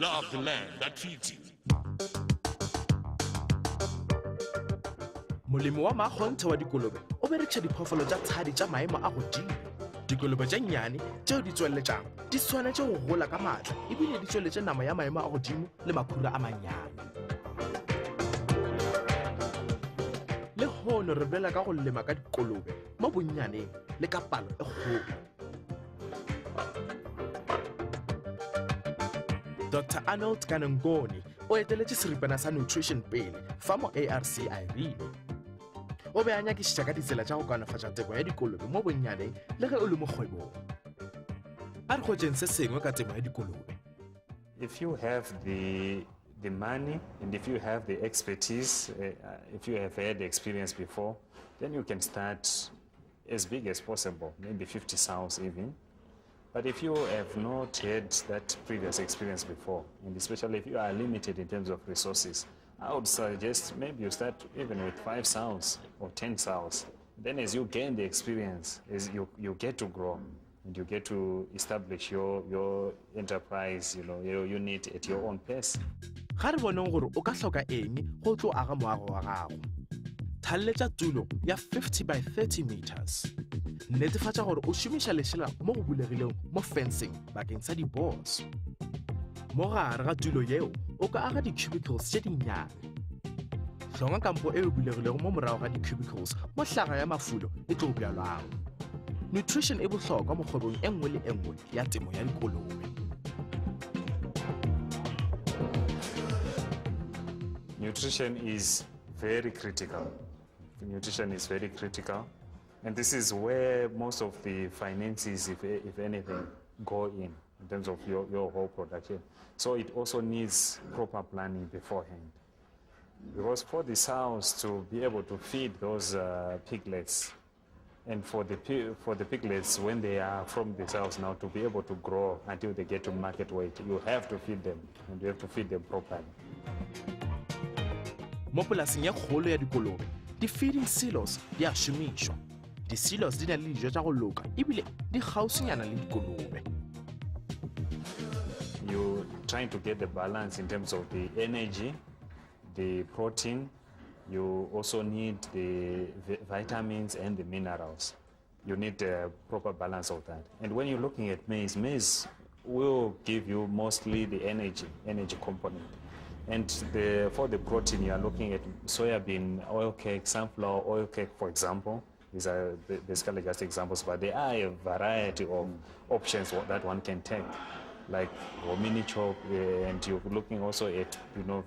love the land that feeds you. Molemo wa makgonthe wa dikolobe o berekisa diphoofolo tša tshadi tša maemo a godimo. Dikolobe tša nnyane tšeo di tsweletšang di tshwanetše go gola ka maatla ebile di tsweletše nama ya maemo a godimo le makhura a mannyane. Le hono re bolela ka go lema ka dikolobe mo bonnyaneng le ka palo e kgolo. Dr. Arnold Kanengoni o eteletše seripana sa nutrition pele fa mo ARC Irene. O be a nyakišiša ka ditsela tša go kaonafatša temo ya dikolobe mo bonnyaneng le ge o le mo kgwebong. A re kgotšeng se sengwe ka temo ya dikolobe. If you have the money and if you have the expertise, if you have had the experience before, then you can start as big as possible, maybe 50 sows even. But if you have not had that previous experience before, and especially if you are limited in terms of resources, I would suggest maybe you start even with 5 sows or 10 sows. Then as you gain the experience, as you get to grow and you get to establish your enterprise, your unit at your own pace. Ga re boneng gore o ka hloka eng go tlo aga moago wa gago. Thalletša tulo ya 50 by 30 meters. Netefatša gore o šomiša lešela mo go bulegileng mo fencing bakeng sa di-boars. Mo gare ga tulo yeo o ka aga di-cubicles tše dinnyane. Hlonga kampo e bulegilego mo morago ga di-cubicles mo hlaga ya mafulo e tlo bjalwang. Nutrition e bohlokwa mo kgwebong e nngwe le e nngwe ya temo ya dikolobe. Nutrition is very critical. Nutrition is very critical. And this is where most of the finances, if anything, go in terms of your whole production. So it also needs proper planning beforehand. Because for the sows to be able to feed those piglets, and for the piglets, when they are from the sows now, to be able to grow until they get to market weight, you have to feed them, and you have to feed them properly. Mo polaseng ya kgolo ya dikolobe, di-feeding silos di a šomišwa. Di-silos di na le dijo tša go loka ebile di kgauswinyana le dikolobe. You're trying to get the balance in terms of the energy, the protein. You also need the vitamins and the minerals. You need a proper balance of that. And when you're looking at maize will give you mostly the energy component. And for the protein, you are looking at soybean oil cake, sunflower oil cake, for example. These are basically just examples, but there are a variety of options that one can take, like mini chop, and you're looking also at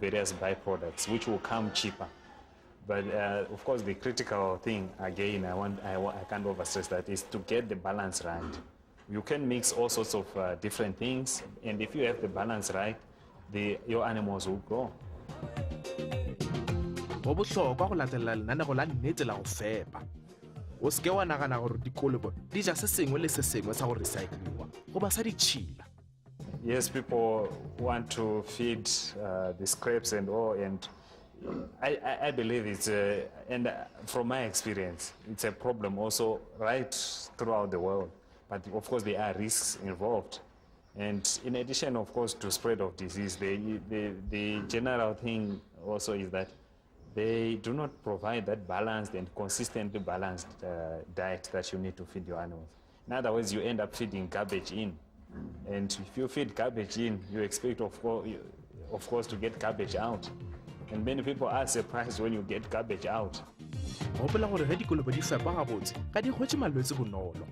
various byproducts which will come cheaper. But of course, the critical thing again, I can't overstress that, is to get the balance right. You can mix all sorts of different things, and if you have the balance right, your animals will grow. Go bohlokwa go latelela lenaneo la nnete la go fepa. O se ke wa nagana gore dikolobe di ja se sengwe le se sengwe sa go recycliwa go ba sa ditšhila. Yes, people want to feed the scraps and all, and I believe it's and from my experience, it's a problem also right throughout the world. But of course, there are risks involved. And in addition, of course, to spread of disease, the general thing also is that they do not provide that balanced and consistently balanced diet that you need to feed your animals. In other words, you end up feeding garbage in. And if you feed garbage in, you expect, of course, to get garbage out. And many people are surprised when you get garbage out. Gopola gore ge dikolobe di fepa gabotse ka di hwetše malwetse bonolo.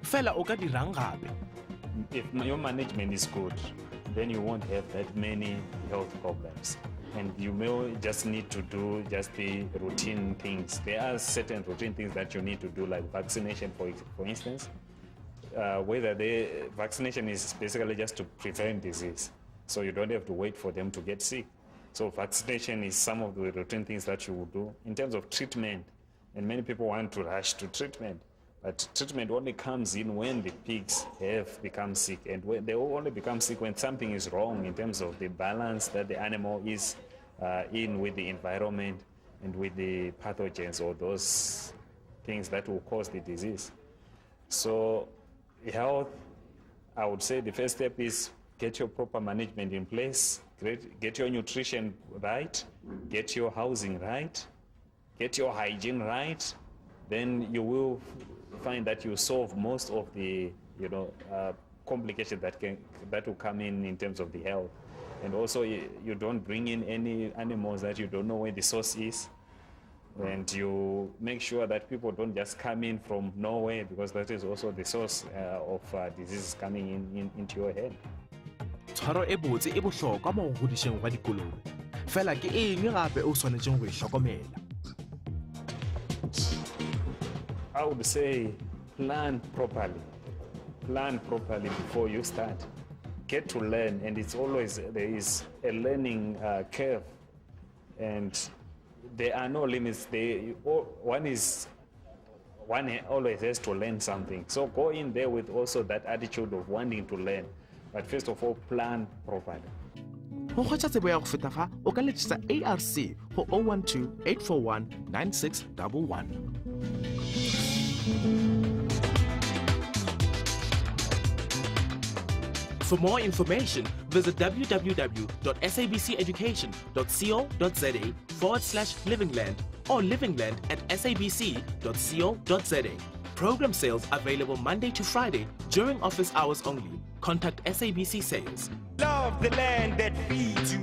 Fela o ka dirang gape. If your management is good, then you won't have that many health problems. And you may just need to do just the routine things. There are certain routine things that you need to do, like vaccination, for instance. Whether the vaccination is basically just to prevent disease, so you don't have to wait for them to get sick. So vaccination is some of the routine things that you will do. In terms of treatment, and many people want to rush to treatment, but treatment only comes in when the pigs have become sick, and when they only become sick when something is wrong in terms of the balance that the animal is in with the environment and with the pathogens or those things that will cause the disease. So health, I would say the first step is get your proper management in place, get your nutrition right, get your housing right, get your hygiene right, then you will find that you solve most of the complications that will come in terms of the health. And also you don't bring in any animals that you don't know where the source is. And you make sure that people don't just come in from nowhere, because that is also the source of diseases coming into your head. Tshwaro e botse e bohlokwa mo go hodisheng wa dikolobe. Fela ke eng gape o tshwanetseng go e hlokomela? I would say plan properly. Plan properly before you start. Get to learn, and it's always, there is a learning curve, and there are no limits. One always has to learn something. So go in there with also that attitude of wanting to learn. But first of all, plan properly. Go kgotsa tsebo ya go feta fa o ka letsetsa ARC go 012 841 9611. For more information, visit www.sabceducation.co.za/livingland or livingland@sabc.co.za. Program sales available Monday to Friday during office hours only. Contact SABC Sales. Love the land that feeds you.